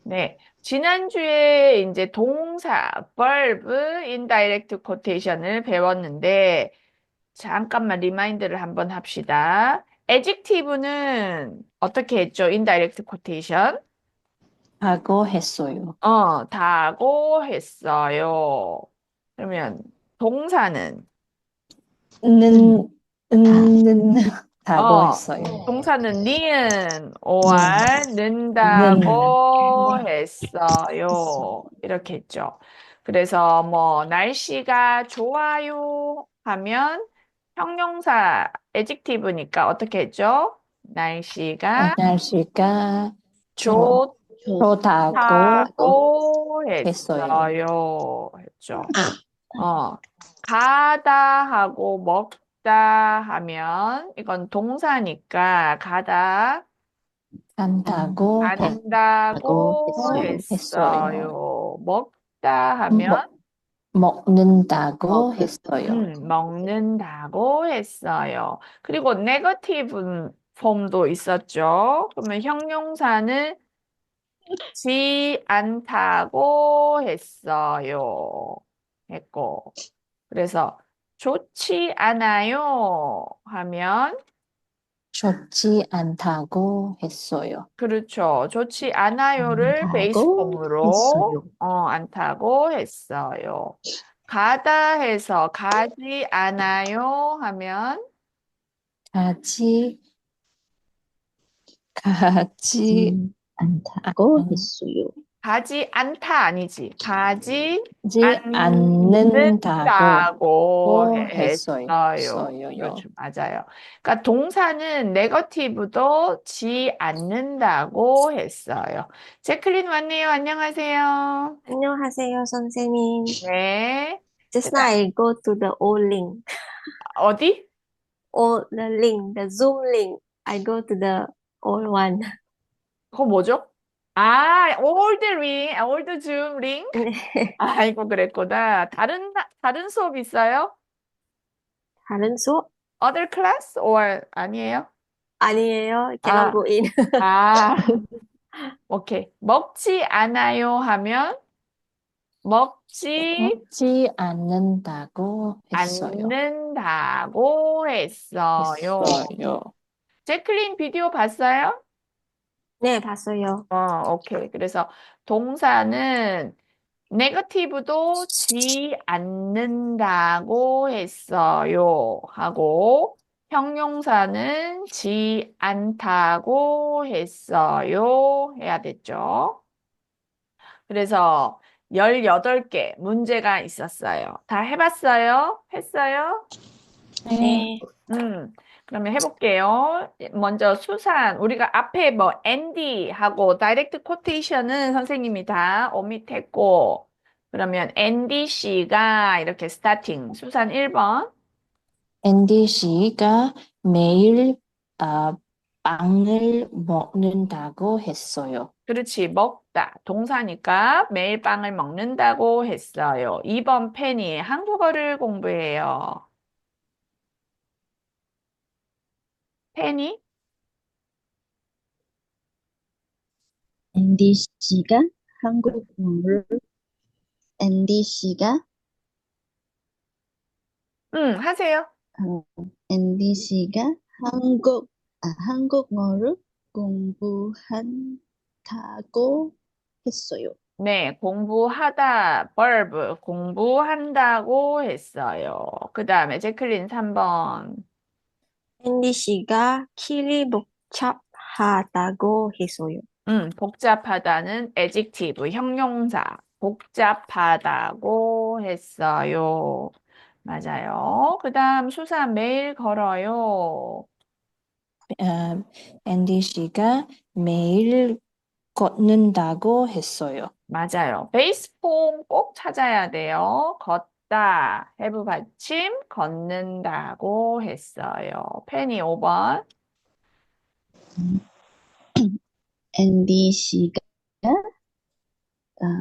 네. 지난주에 이제 동사, verb, indirect quotation을 배웠는데, 잠깐만 리마인드를 한번 합시다. adjective는 어떻게 했죠? indirect quotation? 하고 했어요. 다고 했어요. 그러면 동사는, 는, 는, 다고 어, 했어요. 동사는 니은, or, 는, 는, 는다고 했어요. 이렇게 했죠. 그래서 뭐, 날씨가 좋아요 하면 형용사, adjective니까 어떻게 했죠? 날씨가 날씨가 좋다고 좋다고 했어요. 했어요. 했죠. 어, 가다 하고 먹다 하면 이건 동사니까 가다 간다고 간다고 했어요. 했어요. 먹다 하면 먹, 먹는다고 그, 했어요. 먹는다고 했어요. 그리고 네거티브 폼도 있었죠. 그러면 형용사는 지 않다고 했어요. 했고. 그래서 좋지 않아요 하면 좋지 않다고 했어요. 그렇죠. 좋지 않아요를 베이스 않다고 폼으로 했어요. 않다고 했어요. 가다 해서 가지 않아요 하면 가지, 가지, 않다고 않- 했어요. 가지 않다 아니지. 가지 지 않는다고 않는다고 했어요. 했어요. 써요. 그렇죠. 맞아요. 그러니까 동사는 네거티브도 지 않는다고 했어요. 제클린 왔네요. 안녕하세요. 안녕하세요, 선생님. 네. Just now I go to the old link. 어디? The link, the Zoom link. I go to the old one. 그거 뭐죠? 아, 올드 링, 올드 줌 링? 네. 아이고, 그랬구나. 다른 수업 있어요? 다른 수업? Other class? or 아니에요? 아니에요. Cannot 아, go in. 아, 오케이. 먹지 않아요 하면 먹지 먹지 않는다고 했어요. 않는다고 했어요. 했어요. 제클린 비디오 봤어요? 네, 봤어요. 오케이. 그래서 동사는 네거티브도 지 않는다고 했어요. 하고 형용사는 지 않다고 했어요. 해야 됐죠. 그래서 18개 문제가 있었어요. 다 해봤어요? 했어요? 네, 네. 음, 그러면 해볼게요. 먼저 수산, 우리가 앞에 뭐 앤디 하고 다이렉트 코테이션은 선생님이 다 오밋했고, 그러면 앤디 씨가 이렇게 스타팅, 수산 1번. 앤디 씨가 매일 아, 빵을 먹는다고 했어요. 그렇지, 먹다. 동사니까 매일 빵을 먹는다고 했어요. 2번 penny, 한국어를 공부해요. penny? 앤디 씨가 한국어를 앤디 씨가 하세요. 앤디 씨가 한국어를 공부한다고 했어요. 네, 공부하다, verb, 공부한다고 했어요. 그 다음에 제클린 3번. 앤디 씨가 키리 복잡하다고 했어요. 복잡하다는 adjective, 형용사. 복잡하다고 했어요. 맞아요. 그 다음 수사 매일 걸어요. 아, 앤디 씨가 매일 걷는다고 했어요. 맞아요. 베이스 폼꼭 찾아야 돼요. 걷다, have 받침, 걷는다고 했어요. 페니 5번. 앤디 씨가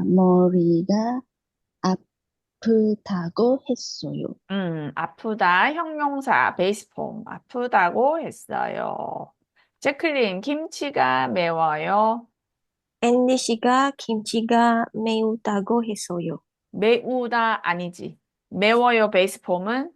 머리가 아프다고 했어요. 아프다, 형용사, 베이스 폼, 아프다고 했어요. 제클린, 김치가 매워요. 앤디 씨가 김치가 매우다고 했어요. 매우다 아니지. 매워요 베이스 폼은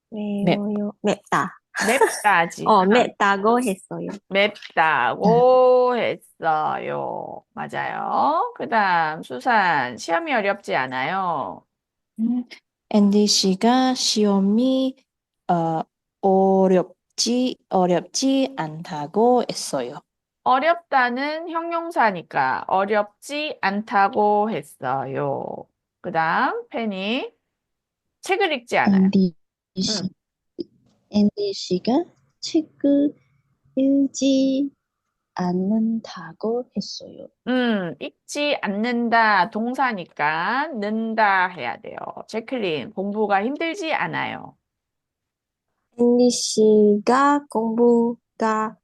맵. 매워요. 맵다. 맵다지. 맵다고 했어요. 맵다고 했어요. 맞아요. 그다음 수산 시험이 어렵지 않아요. 앤디 씨가 시험이 어, 어렵지 않다고 했어요. 어렵다는 형용사니까 어렵지 않다고 했어요. 그다음 펜이 책을 읽지 않아요. 앤디 응. 씨, 앤디 씨가 책을 읽지 않는다고 했어요. 읽지 않는다 동사니까 는다 해야 돼요. 제클린 공부가 힘들지 않아요. 앤디 씨가 공부가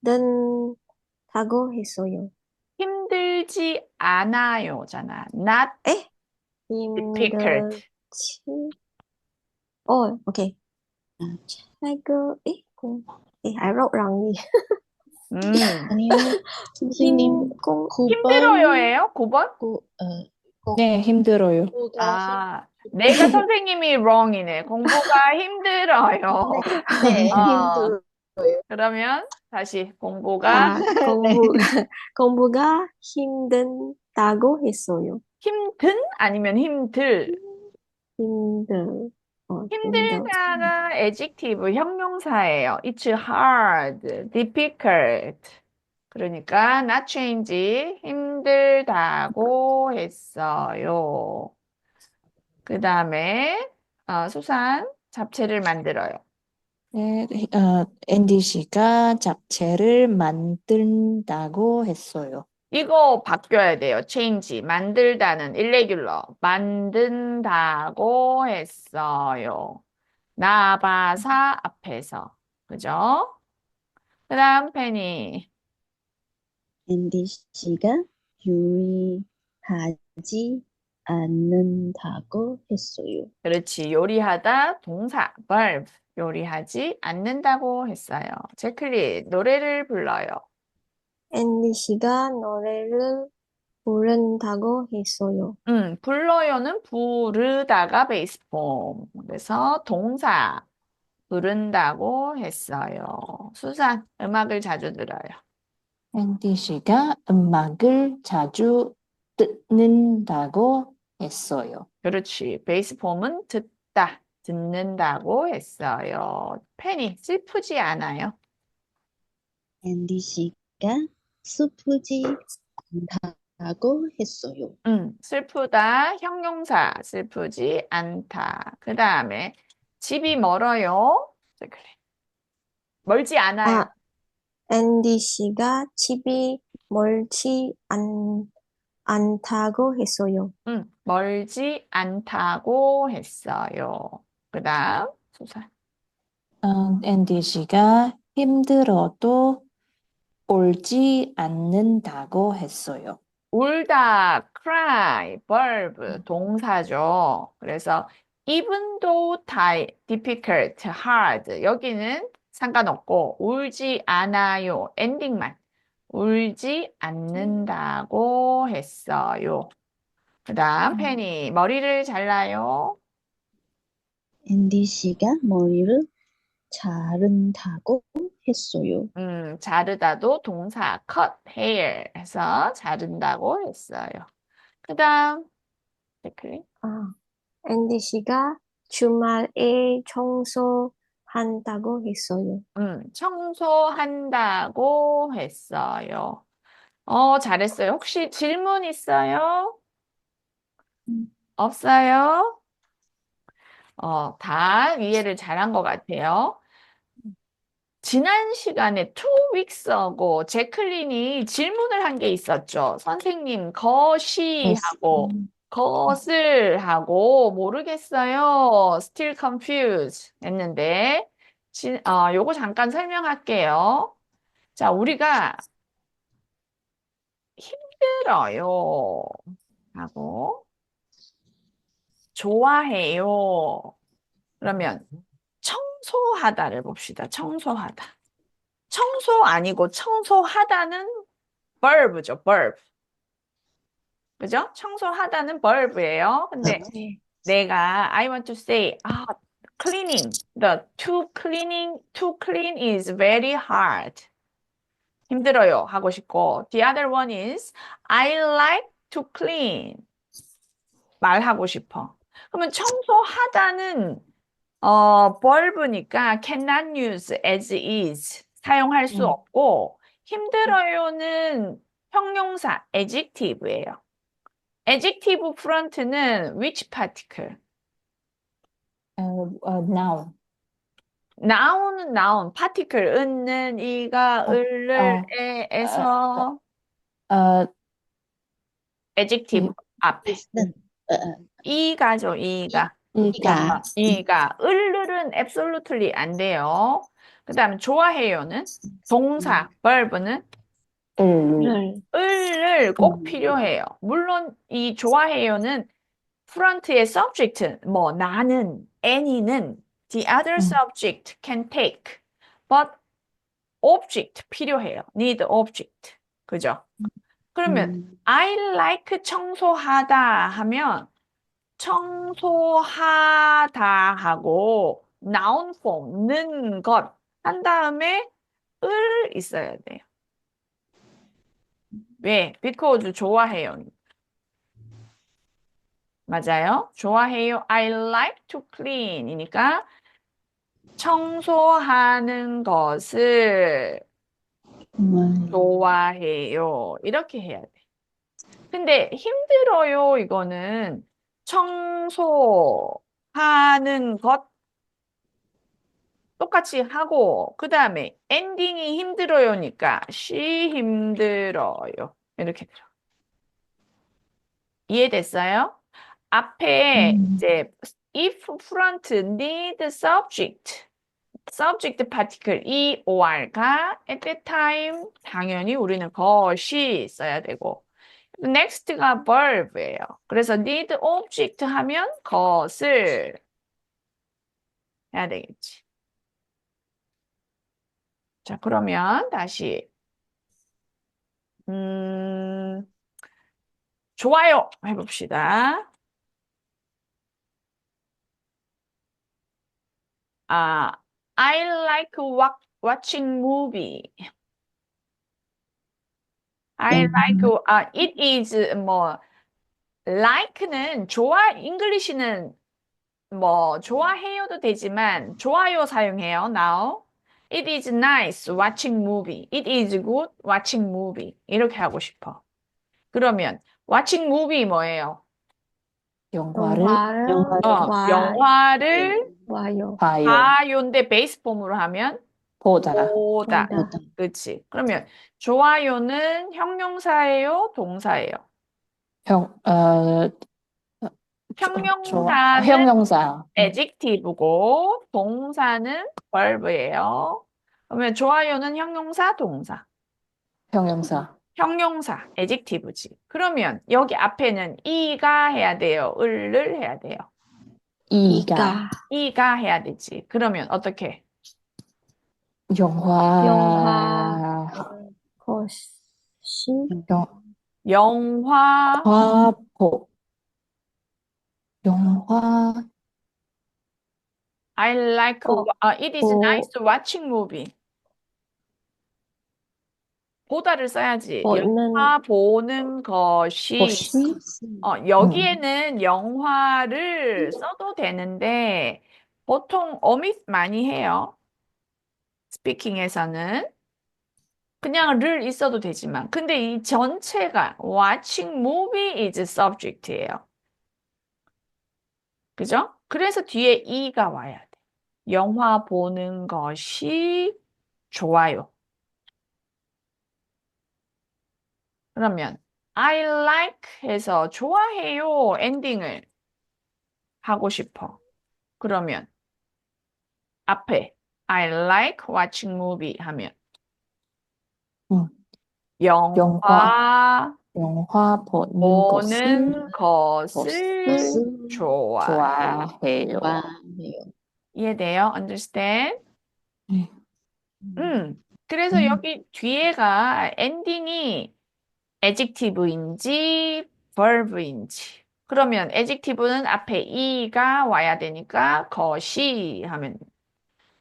힘든다고 했어요. 힘들지 않아요잖아. Not 에? difficult. 힘들지? 오케이. 아, 책을 읽고, I wrote wrongly. 아니요, 선생님, 공, 9번, 힘들어요예요? 9번? 네, 힘들어요. 아, 내가 선생님이 wrong이네. 공부가 힘들어요. 네, 어, 힘들어요. 그러면 다시 공부가 공부가 힘든다고 했어요. 힘든 아니면 힘들. 힘들, 힘들. 힘들다가 adjective 형용사예요. It's hard, difficult. 그러니까 not change 힘들다고 했어요. 그 다음에 수산 잡채를 만들어요. 네, 앤디 씨가 잡채를 만든다고 했어요. 이거 바뀌어야 돼요. change 만들다는 irregular 만든다고 했어요. 나바사 앞에서 그죠? 그 다음 페니 앤디 씨가 요리하지 않는다고 했어요. 그렇지 요리하다 동사 verb 요리하지 않는다고 했어요. 제클린 노래를 불러요. 앤디 씨가 노래를 부른다고 했어요. 불러요는 부르다가 베이스 폼. 그래서 동사 부른다고 했어요. 수산 음악을 자주 들어요. 앤디 씨가 음악을 자주 듣는다고 했어요. 그렇지. 베이스 폼은 듣다, 듣는다고 했어요. penny 슬프지 않아요. 앤디 씨가 슬프지 않다고 했어요. 슬프다, 형용사, 슬프지 않다. 그 다음에 집이 멀어요. 그래. 멀지 않아요. 앤디 씨가 집이 멀지 않다고 했어요. 멀지 않다고 했어요. 그 다음, 수산. 앤디 씨가 힘들어도 울지 않는다고 했어요. 울다, cry, verb, 동사죠. 그래서 even though difficult, hard, 여기는 상관없고 울지 않아요. 엔딩만. 울지 않는다고 했어요. 그 다음, 페니, 머리를 잘라요. 앤디 씨가 머리를 자른다고 했어요. 자르다도 동사, cut hair 해서 자른다고 했어요. 그 다음, 데클린. 앤디 씨가 주말에 청소한다고 했어요. 청소한다고 했어요. 잘했어요. 혹시 질문 있어요? 없어요? 다 이해를 잘한 것 같아요. 지난 시간에 two weeks ago 제클린이 질문을 한 게 있었죠. 선생님, 것이하고 것을 하고 모르겠어요. Still confused 했는데 요거 잠깐 설명할게요. 자, 우리가 힘들어요 하고 좋아해요. 그러면 청소하다를 봅시다. 청소하다. 청소 아니고 청소하다는 verb죠, verb. 그죠? 청소하다는 verb예요. 근데 네. 내가 I want to say cleaning. To clean is very hard. 힘들어요. 하고 싶고. The other one is I like to clean. 말하고 싶어. 그러면 청소하다는 verb니까 cannot use as is. 사용할 수 없고 힘들어요는 형용사 adjective예요. adjective front는 which particle? Noun. noun은 noun, particle 은는 이가 을을 에에서 adjective 앞에 있는 이가죠, 이가. 이가, 이가 을은 absolutely 안 돼요. 그다음에 좋아해요는 동사 verb는 을, 을을 꼭 필요해요. 물론 이 좋아해요는 프런트의 subject 뭐 나는 any는 the other subject can take but object 필요해요. need object. 그죠? 그러면 I like 청소하다 하면 청소하다 하고 noun form 는 것 한 다음에 을 있어야 돼요. 왜? because 좋아해요. 맞아요? 좋아해요. I like to clean 이니까 청소하는 것을 좋아해요. 이렇게 해야 돼. 근데 힘들어요. 이거는 청소하는 것 똑같이 하고 그 다음에 엔딩이 힘들어요니까 she 힘들어요. 이렇게 들어. 이해됐어요? 앞에 이제 if front need subject particle or가 at that time 당연히 우리는 것이 써야 되고 next가 verb예요. 그래서 need object 하면 것을 해야 되겠지. 자, 그러면 다시 좋아요 해봅시다. I like watching movie. I like it is 뭐 like는 English는 뭐 좋아해요도 되지만 좋아요 사용해요. Now it is nice watching movie. It is good watching movie. 이렇게 하고 싶어. 그러면 watching movie 뭐예요? 영화를 영화를 와요. 봐요. 봐요인데 베이스 폼으로 하면 보다. 보다. 보다. 그렇지. 그러면 좋아요는 형용사예요, 동사예요? 형용사는 형용사. adjective고 동사는 verb예요. 그러면 좋아요는 형용사, 동사. 형용사. 형용사, adjective지. 그러면 여기 앞에는 이가 해야 돼요, 을을 해야 돼요. 이가. 이가 해야 되지. 그러면 어떻게? 영화. 것이 영화 화보. 영화. I like it is nice watching movie. 보다를 써야지. 영화 보는 것이 것이. 여기에는 영화를 써도 되는데 보통 omit많이 해요. 스피킹에서는 그냥 를 있어도 되지만 근데 이 전체가 watching movie is subject예요. 그죠? 그래서 뒤에 이가 와야 돼. 영화 보는 것이 좋아요. 그러면 I like 해서 좋아해요 엔딩을 하고 싶어. 그러면 앞에 I like watching movie 하면 영화 보는 것을 좋아해요. 이해돼요? Understand? 그래서 여기 뒤에가 엔딩이 adjective인지 verb인지. 그러면 adjective는 앞에 이가 와야 되니까 것이 하면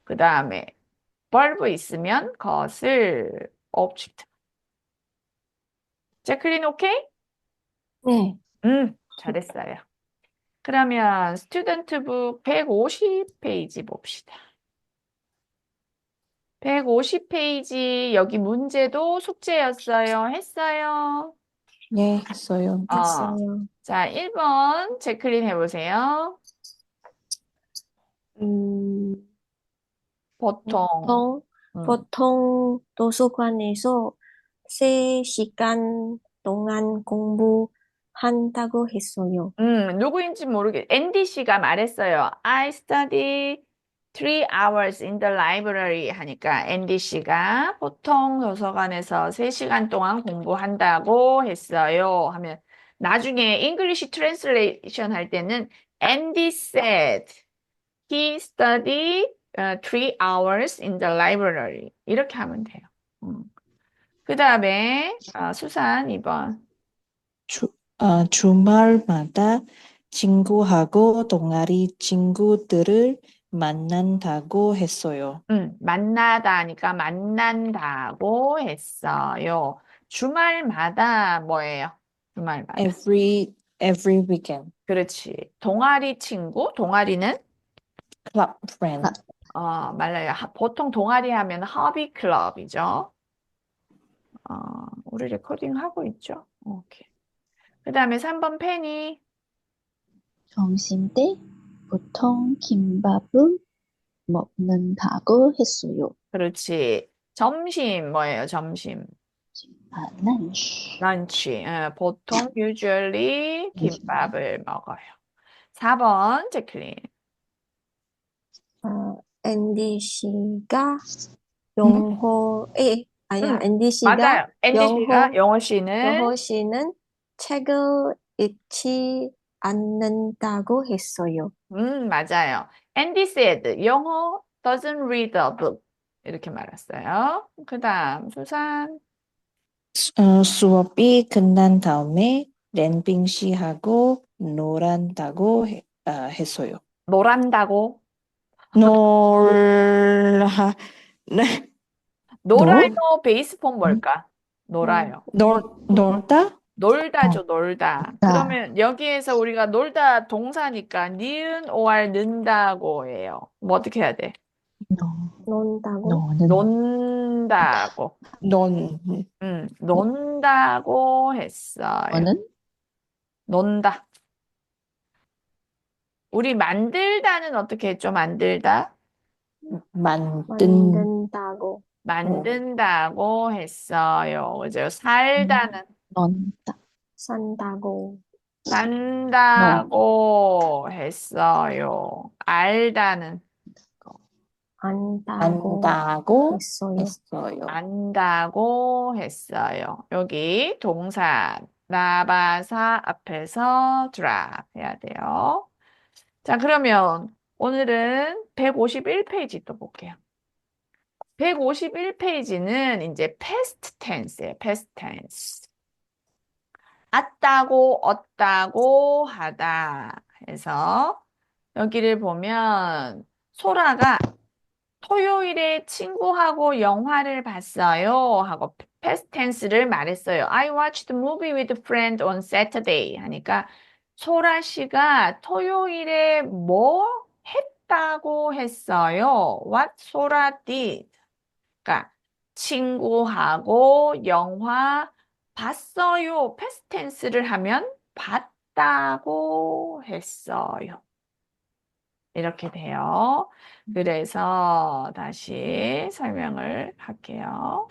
그 다음에 verb 있으면 것을 object. 제클린 오케이? 네. 잘했어요. 그러면 스튜던트북 150페이지 봅시다. 150페이지 여기 문제도 숙제였어요. 했어요? 예, 했어요. 됐어요. 자, 1번 제클린 해보세요. 보통. 보통, 음. 보통 도서관에서 3시간 동안 공부한다고 했어요. 누구인지 모르겠. 앤디 씨가 말했어요. I study 3 hours in the library 하니까 앤디 씨가 보통 도서관에서 3시간 동안 공부한다고 했어요. 하면 나중에 English translation 할 때는 앤디 said he studied 3 hours in the library. 이렇게 하면 돼요. 그 다음에 수산 2번. 주말마다 친구하고 동아리 친구들을 만난다고 했어요. 만나다 하니까 만난다고 했어요. 주말마다 뭐예요? 주말마다. Every weekend. 그렇지. 동아리 친구? 동아리는? Club friend. 말라요. 보통 동아리 하면 허비 클럽이죠. 우리 레코딩 하고 있죠? 오케이. 그 다음에 3번 페니. 점심때 보통 김밥을 먹는다고 했어요. 그렇지. 점심 뭐예요? 점심. lunch. 런치. 보통 usually 김밥을 먹어요. 4번 제클린. 앤디 씨가 아니야, 응, 앤디 씨가 맞아요. 앤디 씨가 영어 씨는 영어 씨는 책을 읽지 않는다고 했어요. 맞아요. 앤디 said 영어 doesn't read a book 이렇게 말했어요. 그다음 수산 수업이 끝난 다음에 랜빙 씨하고 놀았다고 했어요. 노란다고 놀하, 네, 놀아요. 베이스폼 뭘까? 놀아요. 놀다? 놀다죠, 놀다. 그러면 여기에서 우리가 놀다 동사니까 니은 or 는다고 해요. 뭐 어떻게 해야 돼? 논다고 너는 논다고. 논, 논다고 했어요. 너는 논다. 우리 만들다는 어떻게 했죠? 만들다? 만든다고 만든다고 했어요. 그죠? 살다는 넌다 산다고 산다고 했어요. 알다는 안다고 했어요. 안다고 했어요. 여기 동사 나바사 앞에서 drop 해야 돼요. 자, 그러면 오늘은 151페이지 또 볼게요. 151페이지는 이제 past tense예요. past tense. 앗다고 얻다고 하다 해서 여기를 보면 소라가 토요일에 친구하고 영화를 봤어요 하고 past tense를 말했어요. I watched a movie with a friend on Saturday 하니까 소라 씨가 토요일에 뭐 했다고 했어요. What 소라 did. 그러니까 친구하고 영화 봤어요. past tense를 하면 봤다고 했어요. 이렇게 돼요. 그래서 다시 설명을 할게요.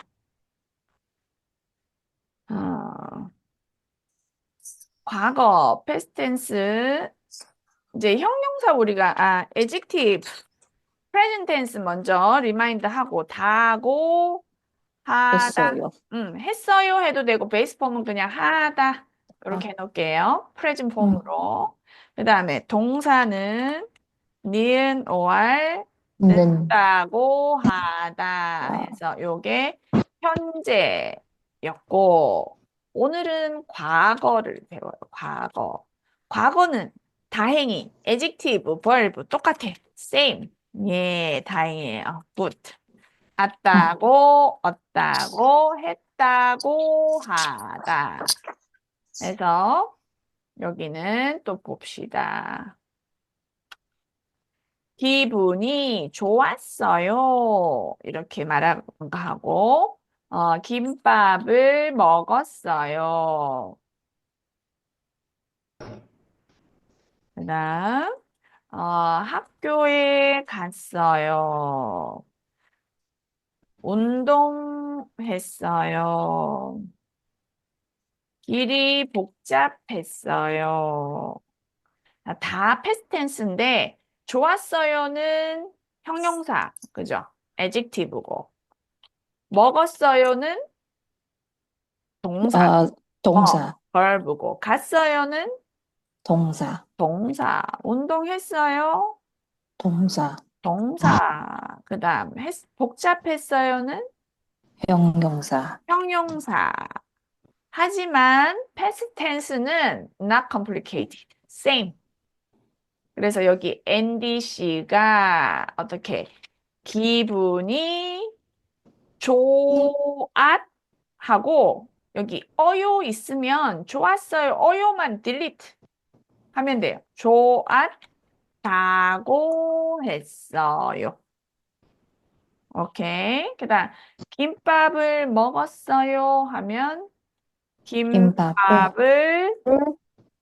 과거 past tense 이제 형용사 우리가 adjective present tense 먼저 리마인드 하고 다고 하다 했어요. 했어요 해도 되고 베이스 폼은 그냥 하다 이렇게 해놓을게요. present 폼으로. 그 다음에 동사는 니은 or 는다고 하다 해서 요게 현재였고 오늘은 과거를 배워요. 과거. 과거는 다행히, adjective, verb 똑같아. same. 예, 다행이에요. good. 얻다고, 했다고, 하다. 그래서 여기는 또 봅시다. 기분이 좋았어요. 이렇게 말하고, 김밥을 먹었어요. 그다음, 학교에 갔어요. 운동했어요. 길이 복잡했어요. 다 패스트 텐스인데 좋았어요는 형용사, 그죠? adjective고. 먹었어요는 동사, 동사, verb고. 갔어요는 동사, 동사. 운동했어요? 동사, 동사. 그다음 복잡했어요는 형용사, 형용사. 하지만 past tense는 not complicated. same. 그래서 여기 NDC가 어떻게 기분이 좋았하고 여기 어요 있으면 좋았어요. 어요만 delete 하면 돼요. 좋았다고 했어요. 오케이. 그다음 김밥을 먹었어요 하면 김밥을 김밥을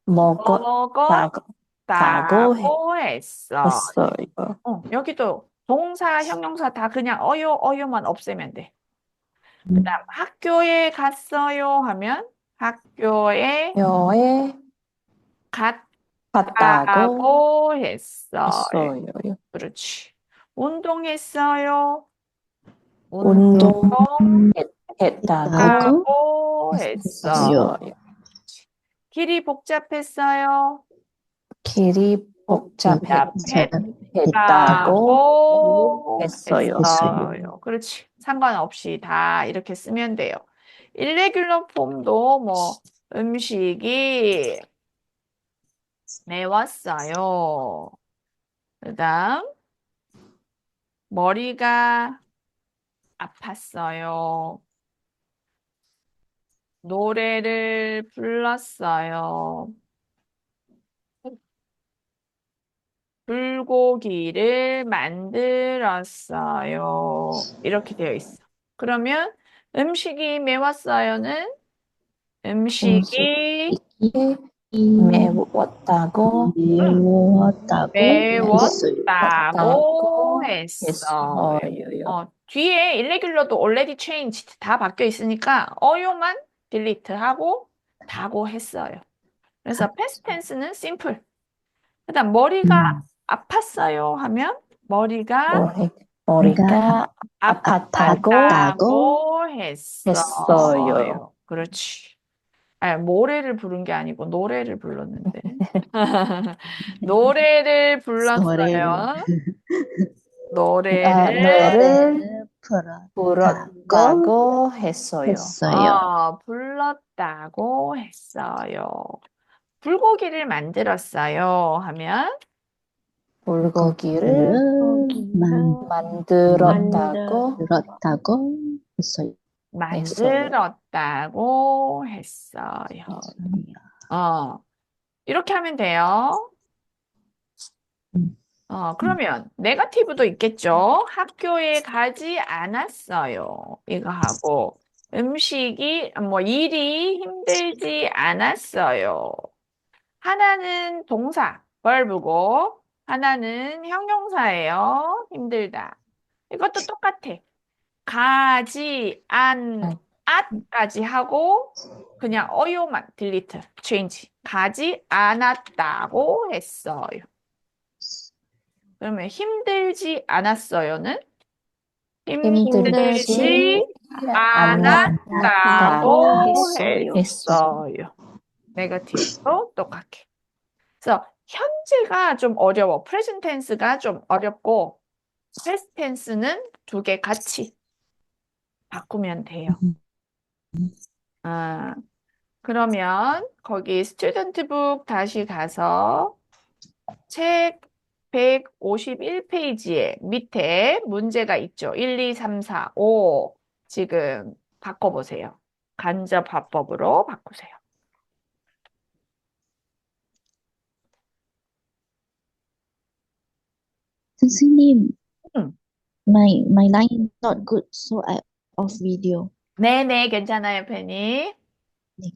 먹었다고 먹었다고 했어. 했어요. 여기도 동사, 형용사 다 그냥 어요만 없애면 돼. 그다음 학교에 갔어요 하면 학교에 여에 갔다고 갔다고 했어요. 했어요. 그렇지. 운동했어요. 운동했다고 운동했다고 했어요. 했어요. 길이 복잡했어요. 길이 복잡했다고 복잡했다고 했어요. 했어요. 그렇지. 상관없이 다 이렇게 쓰면 돼요. irregular 폼도 뭐 음식이 매웠어요. 그다음 머리가 아팠어요. 노래를 불렀어요. 불고기를 만들었어요. 이렇게 되어 있어. 그러면 음식이 매웠어요는 음식이 매웠다고 매웠다고 했어요. 했어요. 뒤에 irregular도 already changed 다 바뀌어 있으니까 어요만 delete 하고 다고 했어요. 그래서 past tense는 simple. 그다음 머리가 아팠어요 하면 머리가 머리가 아팠다고 아팠다고 했어요. 했어요. 그렇지. 모래를 부른 게 아니고 노래를 불렀는데. 노래를 불렀어요. 노래를 노래를 불었다고 불었다고 했어요. 했어요. 불렀다고 했어요. 불고기를 만들었어요 하면 불고기를 만들었다고 불었다고 했어요. 만들었다고 했어요. 이렇게 하면 돼요. 그러면 네거티브도 있겠죠. 학교에 가지 않았어요. 이거 하고 일이 힘들지 않았어요. 하나는 동사, verb고 하나는 형용사예요. 힘들다. 이것도 똑같아. at까지 하고 그냥 어요만 delete, change. 가지 않았다고 했어요. 그러면 힘들지 않았어요는 힘들지 않았다고 했어요. 네거티브도 똑같게. 그래서 현재가 좀 어려워. 프레젠트 텐스가 좀 어렵고 패스트 텐스는 두 개 같이 바꾸면 돼요. 그러면 거기 스튜던트 북 다시 가서 책 151페이지에 밑에 문제가 있죠. 1, 2, 3, 4, 5. 지금 바꿔보세요. 간접화법으로 바꾸세요. 선생님, 음. my line not good, so I off video. 네네, 괜찮아요, 페니. 네.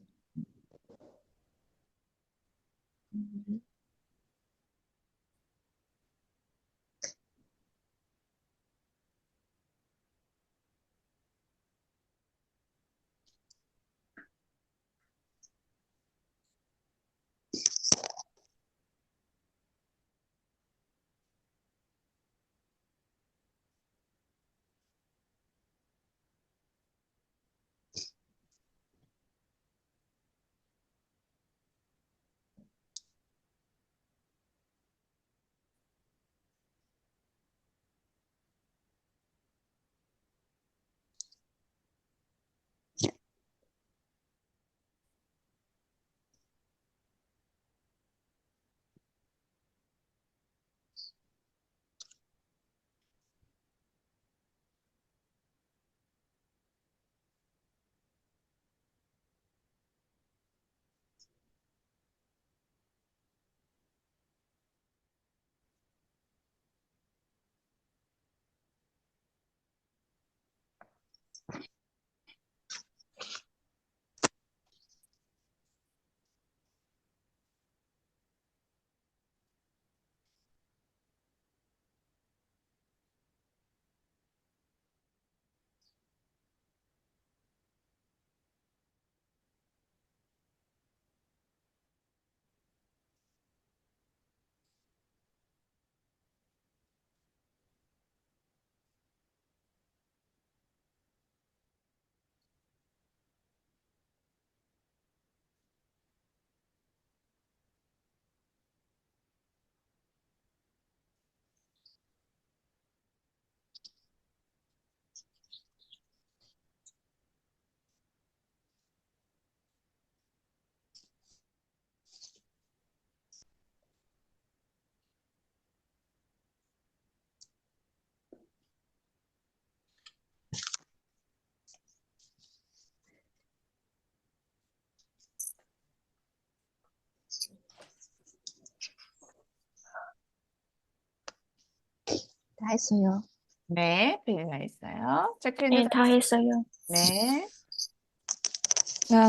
다 했어요. 네, 페니가 있어요. 체크인도 네, 다 다 했어요. 네.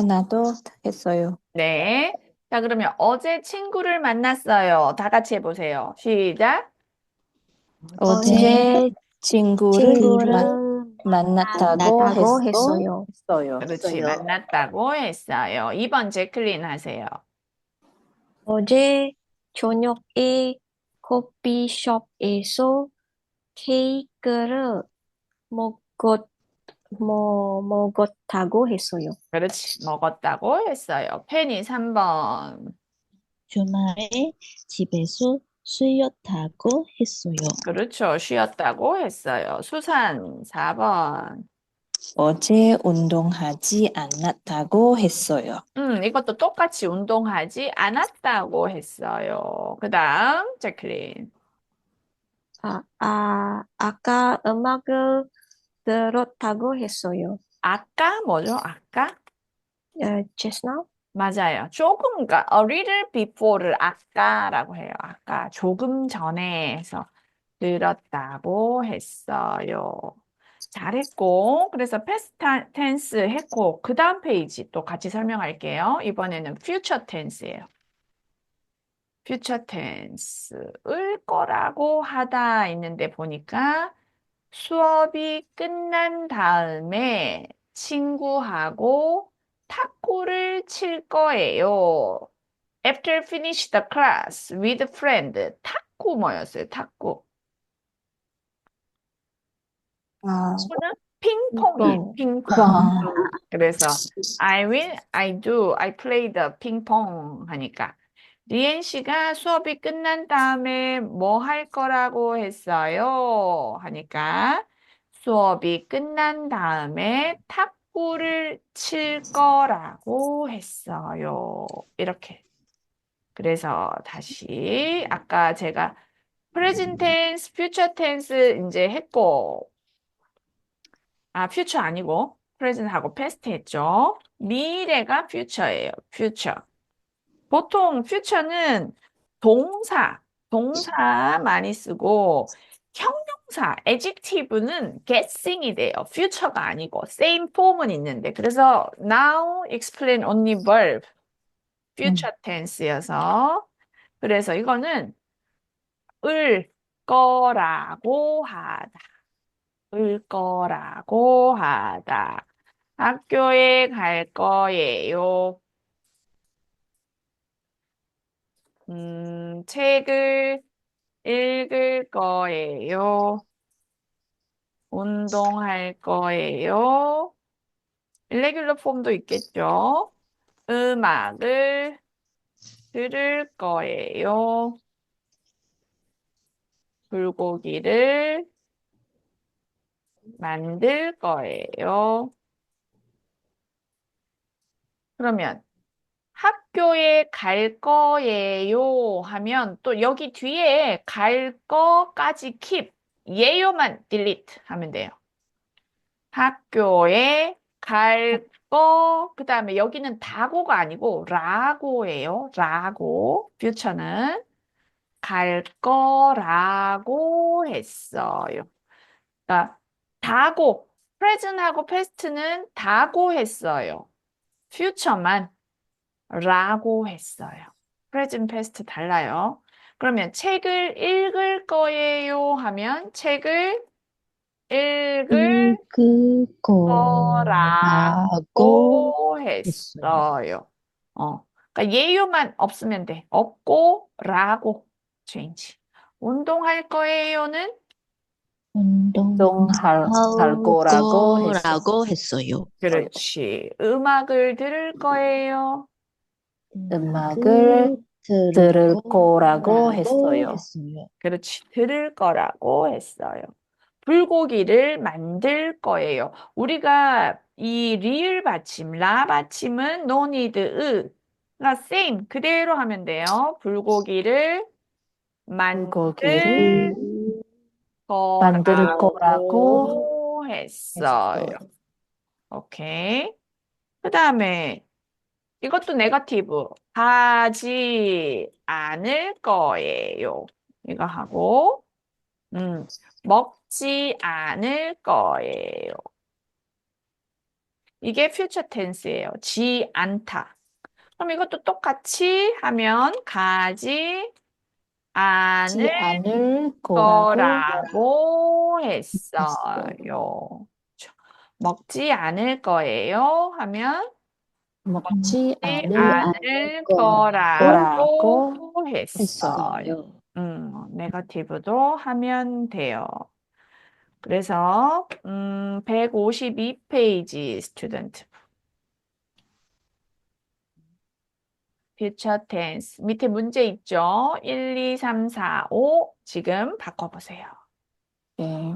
나도 했어요. 네. 자, 그러면 어제 친구를 만났어요. 다 같이 해보세요. 시작. 어제 어제 친구를 친구를 만났다고 만났다고 했어요. 했어요. 그렇지, 만났다고 했어요. 2번 제클린 하세요. 어제 저녁에 커피숍에서 케이크를 먹었, 먹었다고 했어요. 그렇지, 먹었다고 했어요. 페니 3번. 주말에 집에서 쉬었다고 했어요. 그렇죠, 쉬었다고 했어요. 수산 4번. 어제 운동하지 않았다고 했어요. 이것도 똑같이 운동하지 않았다고 했어요. 그 다음, 제클린. 아까 음악을 들었다고 했어요. 아까 뭐죠? 아까? Just now? 맞아요. 조금, 그러니까 a little before를 아까라고 해요. 아까 조금 전에 해서 들었다고 했어요. 잘했고, 그래서 past tense 했고, 그 다음 페이지 또 같이 설명할게요. 이번에는 future tense예요. future tense. 을 거라고 하다 있는데 보니까 수업이 끝난 다음에 친구하고 탁구를 칠 거예요. After finish the class with friend. 탁구 뭐였어요? 탁구. 아, 탁구는 핑퐁이에요. 핑퐁. 와, 그래서 I will, I do, I play the 핑퐁 하니까 리엔 씨가 수업이 끝난 다음에 뭐 할 거라고 했어요? 하니까 수업이 끝난 다음에 탁구를 칠 거라고 했어요. 이렇게. 그래서 다시 아까 제가 present tense, future tense 이제 했고 future 아니고 present하고 past 했죠. 미래가 future예요. future. 보통 future는 동사 많이 쓰고 형용사, adjective는 getting이 돼요. future가 아니고 same form은 있는데 그래서 now explain only verb future tense여서 그래서 이거는 을 거라고 하다. 을 거라고 하다. 학교에 갈 거예요. 책을 읽을 거예요. 운동할 거예요. 일레귤러 폼도 있겠죠. 음악을 들을 거예요. 불고기를 만들 거예요. 그러면 학교에 갈 거예요 하면 또 여기 뒤에 갈 거까지 keep 예요만 delete 하면 돼요. 학교에 갈 거, 그 다음에 여기는 다고가 아니고 라고예요. 라고. 퓨처는 갈 거라고 했어요. 그러니까 다고, present하고 past는 다고 했어요. 퓨처만 라고 했어요. present, past 달라요. 그러면 책을 읽을 거예요 하면 책을 읽을 읽을 거라고 거라고 했어요. 했어요. 그러니까 예요만 없으면 돼. 없고 라고 change. 운동할 거예요는 운동할 할 거라고 했어요. 거라고 했어요. 그렇지. 음악을 들을 거예요. 음악을 들을 거라고 했어요. 그렇지. 들을 거라고 했어요. 불고기를 만들 거예요. 우리가 이 리을 받침, 라 받침은 no need, 가 same 그대로 하면 돼요. 불고기를 불고기를 만들 만들 거라고 거라고 했어요. 오케이. 그 다음에 이것도 네거티브. 하지 않을 거예요. 이거 하고 먹지 않을 거예요. 이게 future tense예요. 지 않다. 그럼 이것도 똑같이 하면 가지 않을 하지 않을 거라고 거라고 했어요. 먹지 않을 거예요 하면 먹지 먹지 않을 않을 거라고 거라고 했어요. 네거티브도 하면 돼요. 그래서 152페이지 스튜던트 future tense 밑에 문제 있죠? 1, 2, 3, 4, 5 지금 바꿔보세요. 네.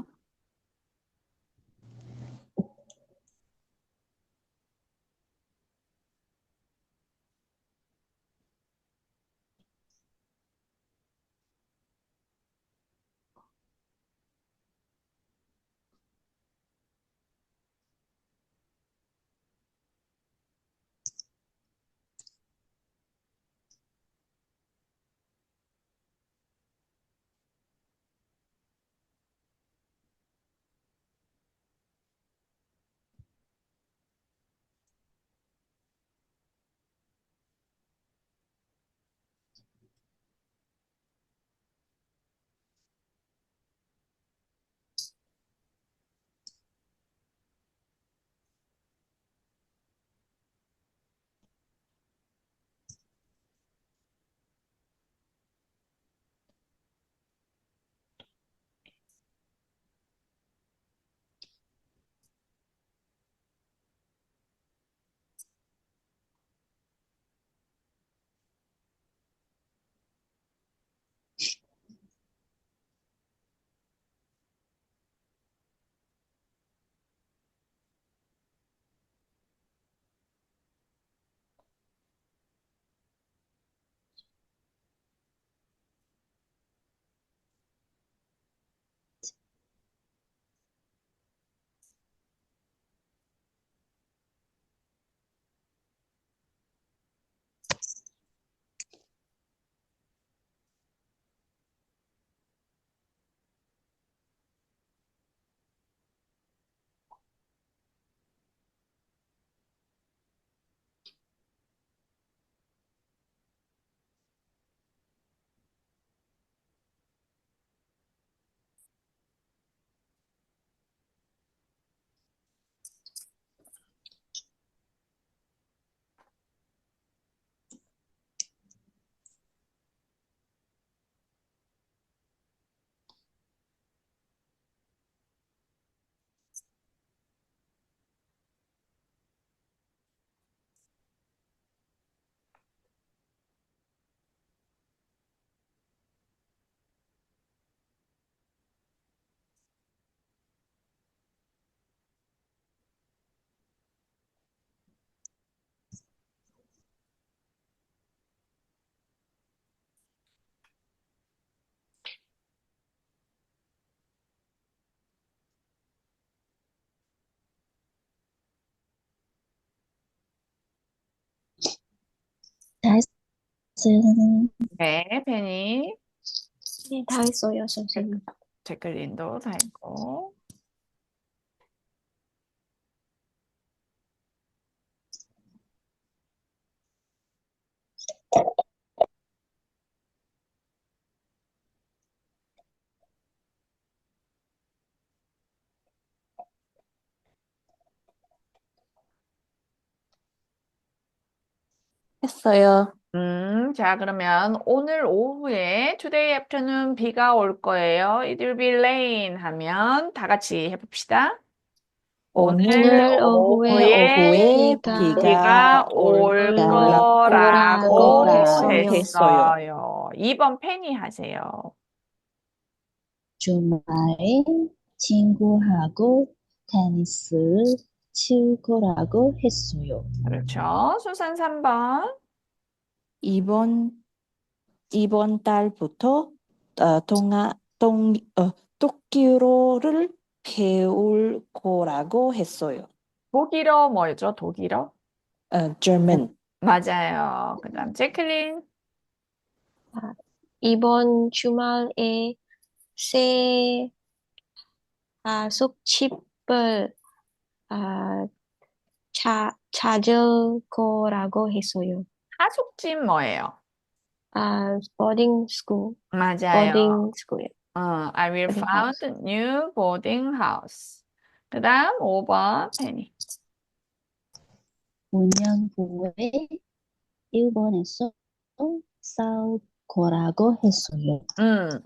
테니스는 네, 페니. 네, 다 했어요, 선생님. 제클린도 다 했고. 했어요. 자, 그러면 오늘 오후에 today afternoon 비가 올 거예요. It will be rain 하면 다 같이 해봅시다. 오늘 오늘 오후에 오후에 비가 비가 올 거라고 거라고 했어요. 했어요. 2번 페니 하세요. 주말에 친구하고 테니스를 칠 거라고 했어요. 그렇죠. 수산 3번. 이번 달부터 독일어를 배울 거라고 했어요. 독일어 뭐였죠? 독일어? German. 맞아요. 그 다음 제클린. 이번 주말에 새 숙집을 아, 찾을 거라고 했어요. 하숙집 뭐예요? boarding school, 맞아요. boarding school. I will boarding found house. new boarding house. 그 다음 5번 페니. 5년 후에 일본에서 싸울 거라고 했어요.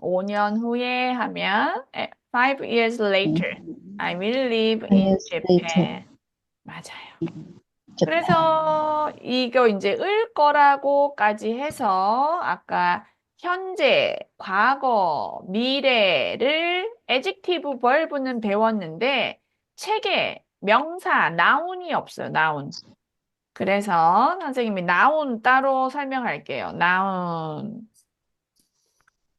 5년 후에 하면 5 years later. I will live in years Japan. later. 맞아요. Japan. 그래서 이거 이제 을 거라고까지 해서 아까 현재, 과거, 미래를 adjective, verb는 배웠는데 책에 명사, noun이 없어요. noun. 그래서 선생님이 noun 따로 설명할게요.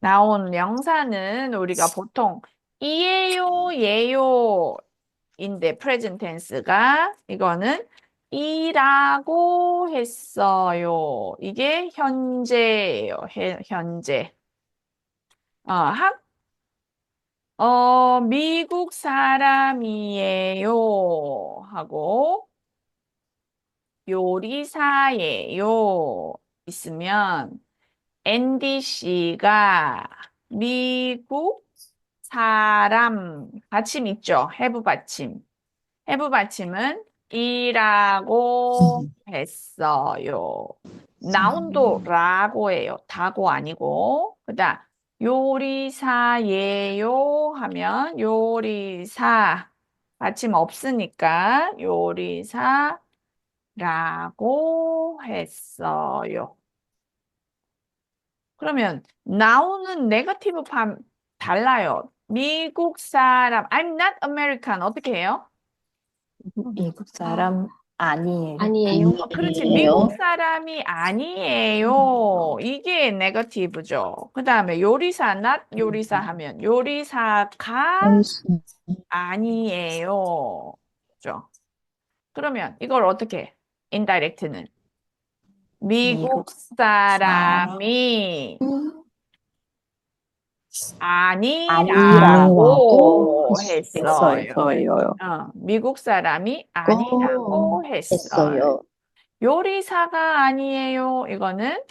noun 명사는 우리가 보통 이에요, 예요인데 present tense가 이거는 이라고 했어요. 이게 현재예요. 현재. 미국 사람이에요. 하고 요리사예요. 있으면 앤디 씨가 미국 사람 받침 있죠? have 받침. have 받침은 이라고 했어요. 나운도 라고예요. 다고 아니고. 그다음 요리사예요 하면 요리사 받침 없으니까 요리사라고 했어요. 그러면 나오는 네거티브 팜 달라요. 미국 사람, I'm not American 어떻게 해요? 미국 사람 아니에요. 아니에요. 그렇지. 아니에요. 미국 사람이 아니에요. 이게 네거티브죠. 그 다음에 요리사, not 요리사 하면 요리사가 아니에요. 그죠? 그러면 이걸 어떻게 해? indirect는 미국 사람이 아니라고 했어요. 미국 사람이 아니라고 했어요. 요리사가 아니에요. 이거는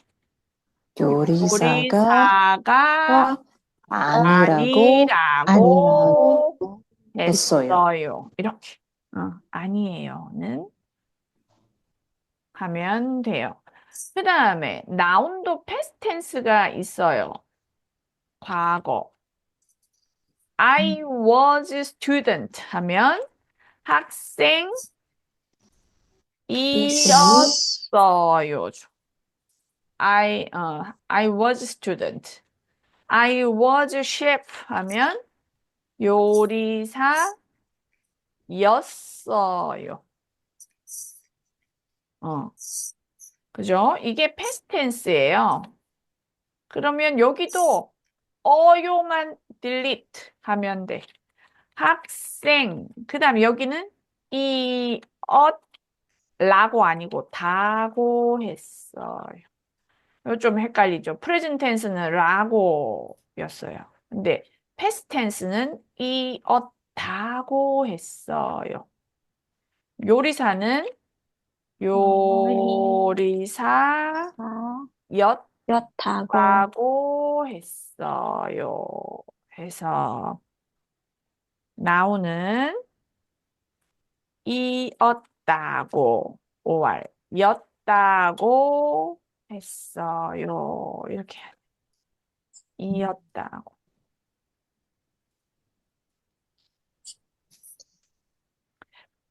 요리사가 아니라고 했어요. 이렇게. 아니에요는 하면 돼요. 그 다음에 나운도 패스트 텐스가 있어요. 과거. I was student 하면 학생이었어요. I was student. I was chef 하면 요리사였어요. 그죠? 이게 past tense예요. 그러면 여기도 어요만 delete 하면 돼. 학생. 그 다음에 여기는 라고 아니고 다고 했어요. 이거 좀 헷갈리죠. 프레젠트 텐스는 라고였어요. 근데 패스트 텐스는 이었다고 했어요. 요리사는 요리사 아, 였다고 였다고. 했어요. 해서 나오는 이었다고 5월 였다고 했어요. 이렇게 해야 돼. 이었다고.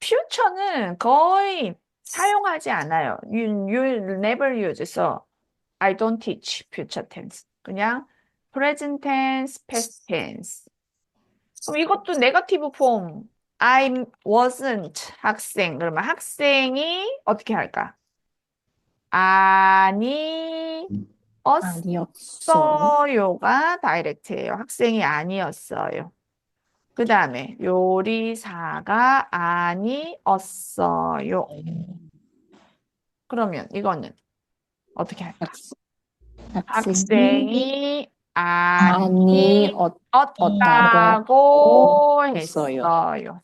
future는 거의 사용하지 않아요. You never use. So I don't teach future tense. 그냥 present tense, past tense. 그럼 이것도 네거티브 폼. I wasn't 학생. 그러면 학생이 어떻게 할까? 아니었어요. 아니었어요가 다이렉트예요. 학생이 아니었어요. 그 다음에 요리사가 아니었어요. 그러면 이거는 어떻게 할까? 학생이 아니었다고 아니었다고 했어요. 했어요.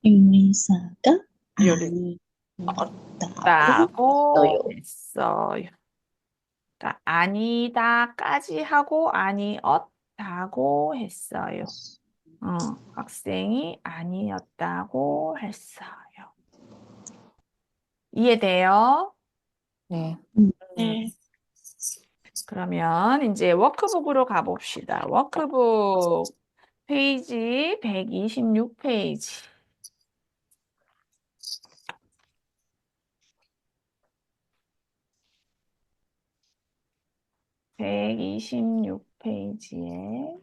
요리사가 요리 아니었다고 다고 했어요. 했어요. 그러니까 아니다까지 하고 아니었다고 했어요. 학생이 아니었다고 했어요. 이해돼요? 네. 네. 그러면 이제 워크북으로 가봅시다. 워크북 페이지 126페이지. 126페이지에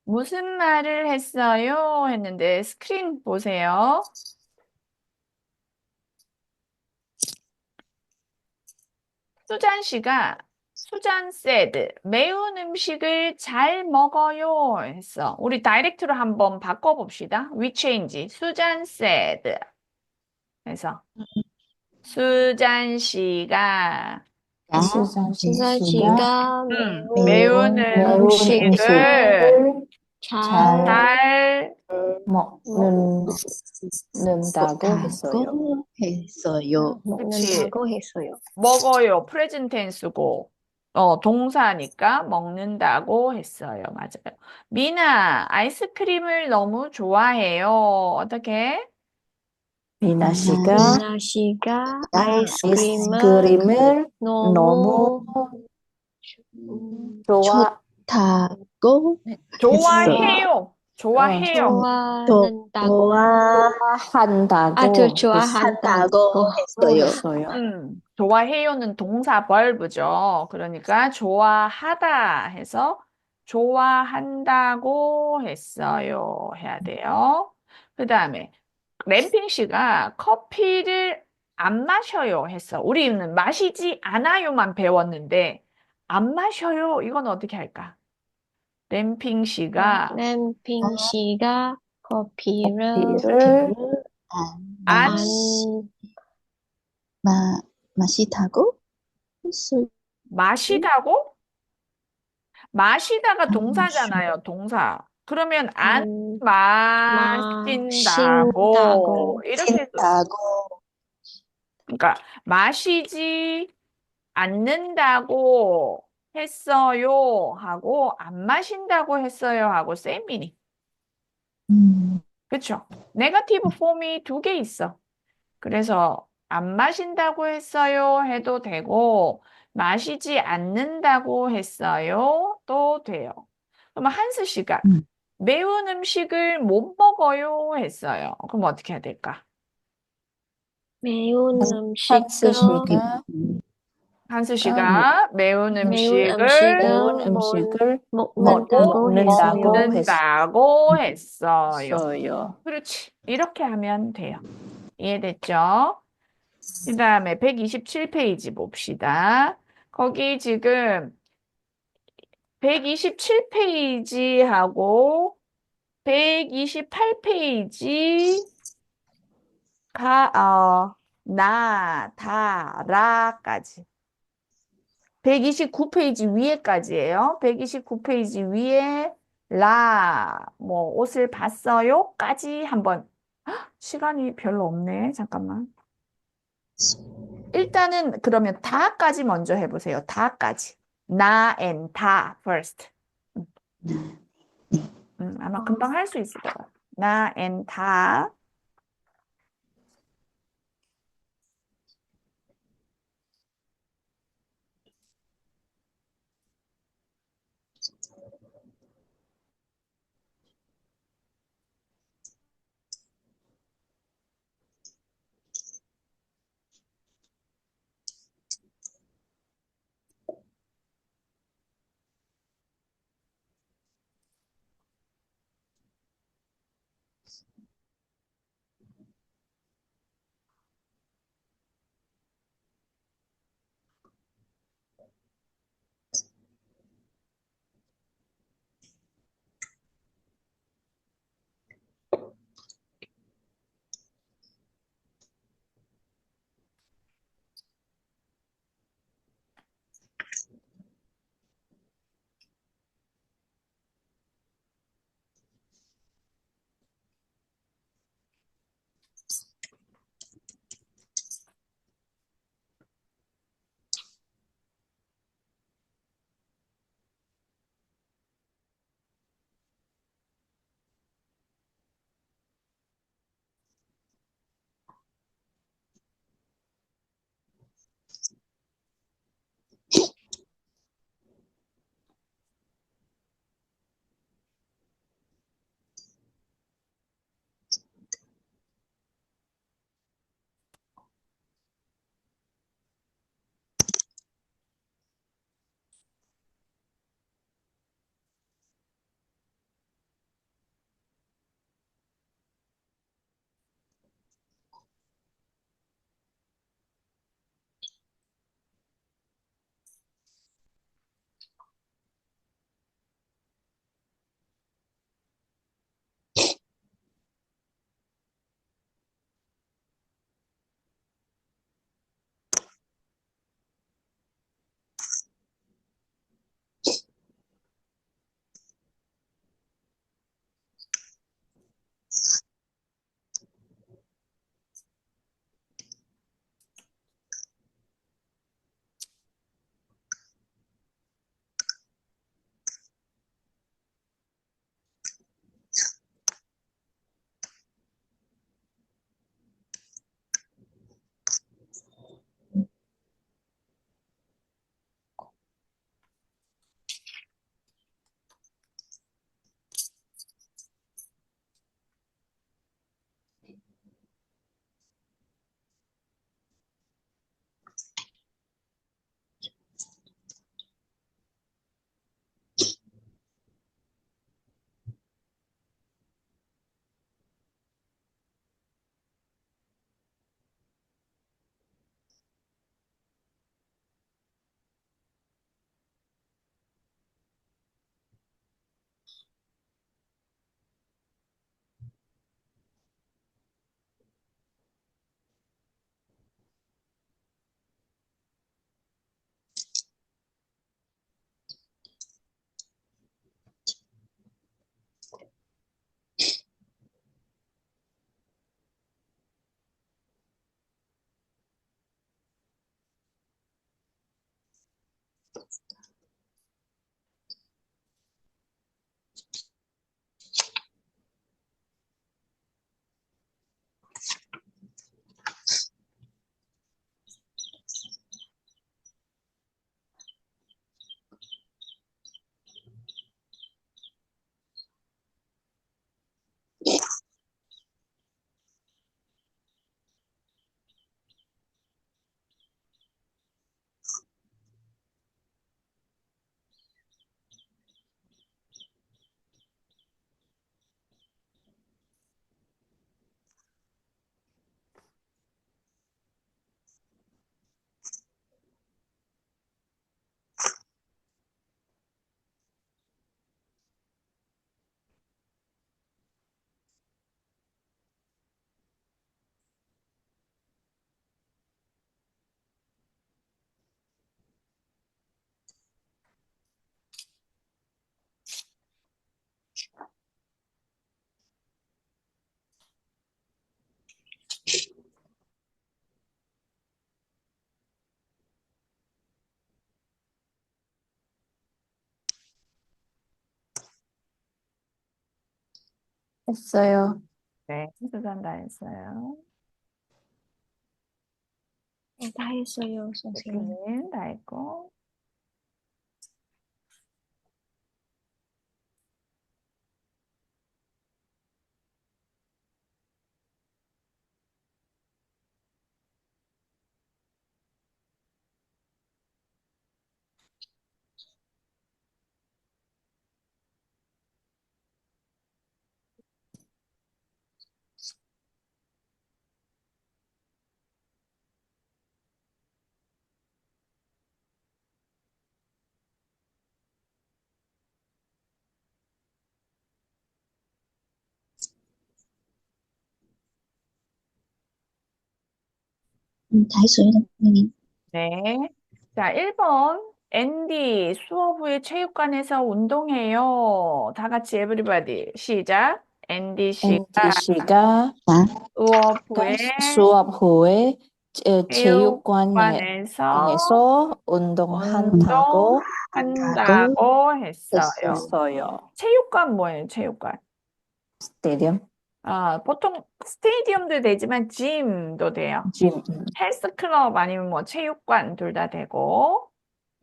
무슨 말을 했어요? 했는데 스크린 보세요. 수잔 said 매운 음식을 잘 먹어요 했어. 우리 다이렉트로 한번 바꿔봅시다. We change. 수잔 said 해서 수잔 씨가 수잔 수산 씨가 씨가 매운 매운 음식을 음식을 잘 잘 먹는다고 했어요. 했어요. 먹는다고 했어요. 먹어요. 프레젠트 텐스고 동사니까 먹는다고 했어요. 맞아요. 미나, 아이스크림을 너무 좋아해요. 어떻게? 미나 씨가 미나 씨가 아이스크림을 아이스크림을 너무 너무 좋아 좋다고 좋아해요. 좋아해요. 좋아한다고 좋아한다고 좋아한다고 했어요. 했어요. 좋아해요는 동사 벌브죠. 그러니까 좋아하다 해서 좋아한다고 했어요. 해야 돼요. 그 다음에 램핑 씨가 커피를 안 마셔요 했어. 우리는 마시지 않아요만 배웠는데 안 마셔요. 이건 어떻게 할까? 램핑 씨가 램핑 씨가 커피를 커피를 안 안 마시다고 했어요. 마시다고? 마시다가 안 동사잖아요, 동사. 그러면 안 안 마신다고 마신다고 이렇게 해도 마신다고 그러니까 마시지 않는다고 했어요 하고 안 마신다고 했어요 하고 same meaning. 그렇죠? 네거티브 폼이 두 개 있어. 그래서 안 마신다고 했어요 해도 되고 마시지 않는다고 했어요 또 돼요. 그럼 한스 씨가 매운 음식을 못 먹어요 했어요. 그럼 어떻게 해야 될까? 매운 한스 음식을 씨가 한스 씨가 매운 매운 음식을 매운 음식을 먹는다고 했어요. 먹는다고 했어요. 했어요. 그렇지. 이렇게 하면 돼요. 이해됐죠? 그 다음에 127페이지 봅시다. 거기 지금 127페이지하고 128페이지 나, 다, 라까지. 129페이지 위에까지예요. 129페이지 위에 뭐 옷을 봤어요?까지 한번. 시간이 별로 없네. 잠깐만. 일단은 그러면 다까지 먼저 해보세요. 다까지. 나 and 다 first. 아마 금방 할 수 있을 것 같아요. 나 and 다. 했어요. 네, 수산 다 했어요. 다 했어요, 선생님. 대표님 다 했고. 다 했어요, 선생님. 네. 자, 1번. 앤디, 수업 후에 체육관에서 운동해요. 다 같이 everybody. 시작. 앤디 씨가 앤디 씨가 수업 후에 수업 후에 체육관에서 체육관에서 운동한다고 운동한다고 했어요. 했어요. 체육관 뭐예요, 체육관? 스테디움, 보통 스테디움도 되지만 짐도 돼요. 짐, 헬스클럽 아니면 뭐 체육관 둘 다 되고.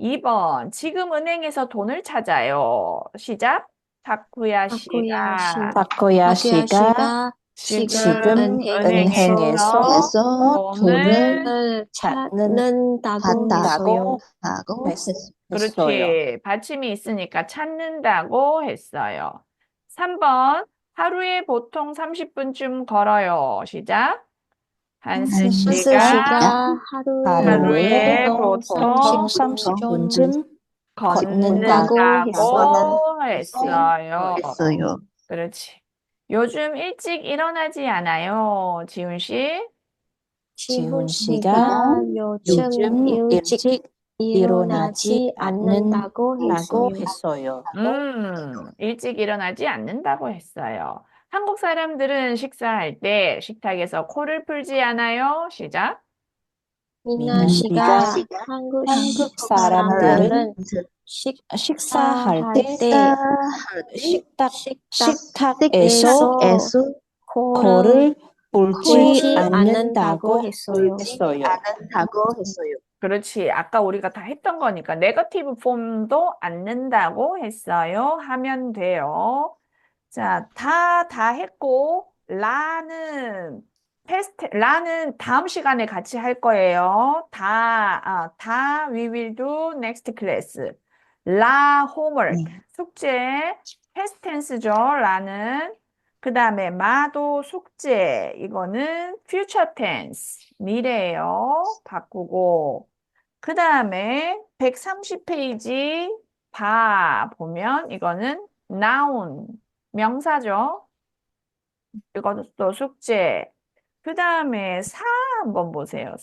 2번, 지금 은행에서 돈을 찾아요. 시작. 타쿠야 씨가 타코야 씨가 지금 지금 은행에서 은행에서 그래서 돈을 돈을 찾는다고 찾는다고 했어요. 하고 했어요. 했어요. 그렇지. 받침이 있으니까 찾는다고 했어요. 3번, 하루에 보통 30분쯤 걸어요. 시작. 한스 한스 한스 씨가 씨가 하루에 보통 30분쯤 걷는다고 했어요. 했어요. 그렇지. 요즘 일찍 일어나지 않아요, 지훈 씨? 지훈 씨가 씨가 요즘 요즘 일찍 일찍 일어나지 일어나지 않는다고 않는다고 했어요. 했어요. 일찍 일어나지 않는다고 했어요. 한국 사람들은 식사할 때 식탁에서 코를 풀지 않아요? 시작. 미나 미나 씨가 씨가 한국 한국 사람들은 사람들은 식사할 식사할 때 때 식탁에서 식탁에서 코를 코를 풀지 풀지 않는다고 않는다고 했어요. 하고 했어요. 그렇지. 아까 우리가 다 했던 거니까 네거티브 폼도 않는다고 했어요. 하면 돼요. 자, 다 했고 라는 다음 시간에 같이 할 거예요. 다 we will do next class. 라 homework. 숙제 past tense죠. 라는. 그 다음에 마도 숙제. 이거는 future tense. 미래예요. 바꾸고. 그 다음에 130페이지 보면 이거는 noun, 명사죠. 이것도 숙제. 그 다음에 한번 보세요.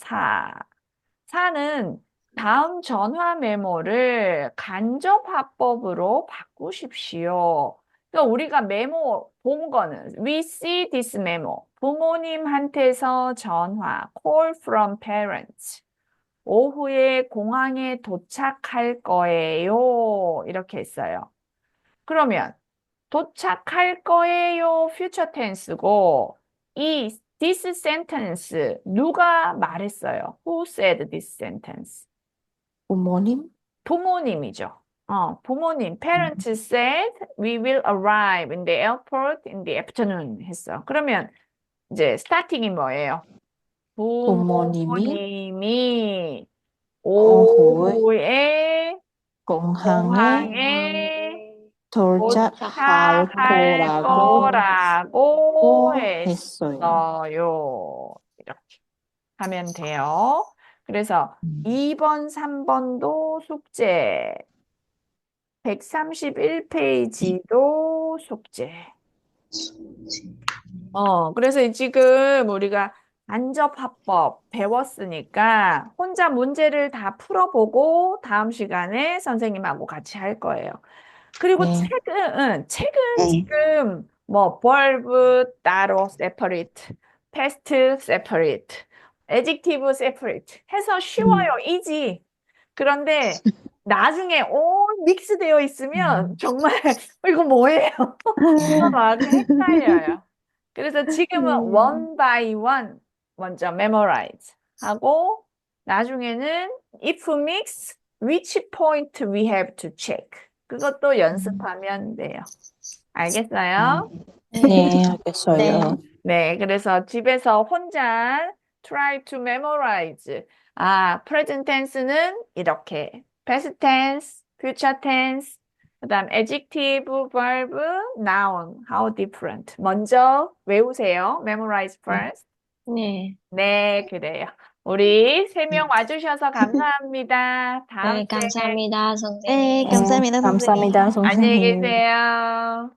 사는 다음 전화 메모를 간접 화법으로 바꾸십시오. 그러니까 우리가 메모 본 거는 we see this memo. 부모님한테서 전화, call from parents. 오후에 공항에 도착할 거예요. 이렇게 했어요. 그러면 도착할 거예요. future tense고 this sentence 누가 말했어요? Who said this sentence? 부모님 부모님이죠. 부모님 parents said we will arrive in the airport in the afternoon 했어. 그러면 이제 스타팅이 뭐예요? 부모님이 부모님이 오후에 오후에 공항에 공항에 도착할 도착할 거라고 거라고 했어요. 했어요. 이렇게 하면 돼요. 그래서 2번, 3번도 숙제, 131페이지도 숙제. 그래서 지금 우리가 간접화법 배웠으니까 혼자 문제를 다 풀어보고 다음 시간에 선생님하고 같이 할 거예요. 그리고 네. 책은 지금 뭐 verb 따로 separate, past separate, adjective separate 해서 쉬워요. easy. 그런데 나중에 믹스되어 있으면 정말 이거 뭐예요? 막 헷갈려요. 그래서 지금은 one by one 먼저 memorize 하고 나중에는 if mix, which point we have to check. 그것도 연습하면 돼요. 알겠어요? 네, 알겠어요. 네, 그래서 집에서 혼자 try to memorize. present tense는 이렇게. past tense, future tense, 그다음 adjective, verb, noun. How different. 먼저 외우세요. memorize first. 네. 네, 그래요. 우리 3명 와주셔서 감사합니다. 다음 네, 주에 감사합니다, 네, 선생님. 감사합니다, 선생님. 감사합니다, 안녕히 선생님. 계세요.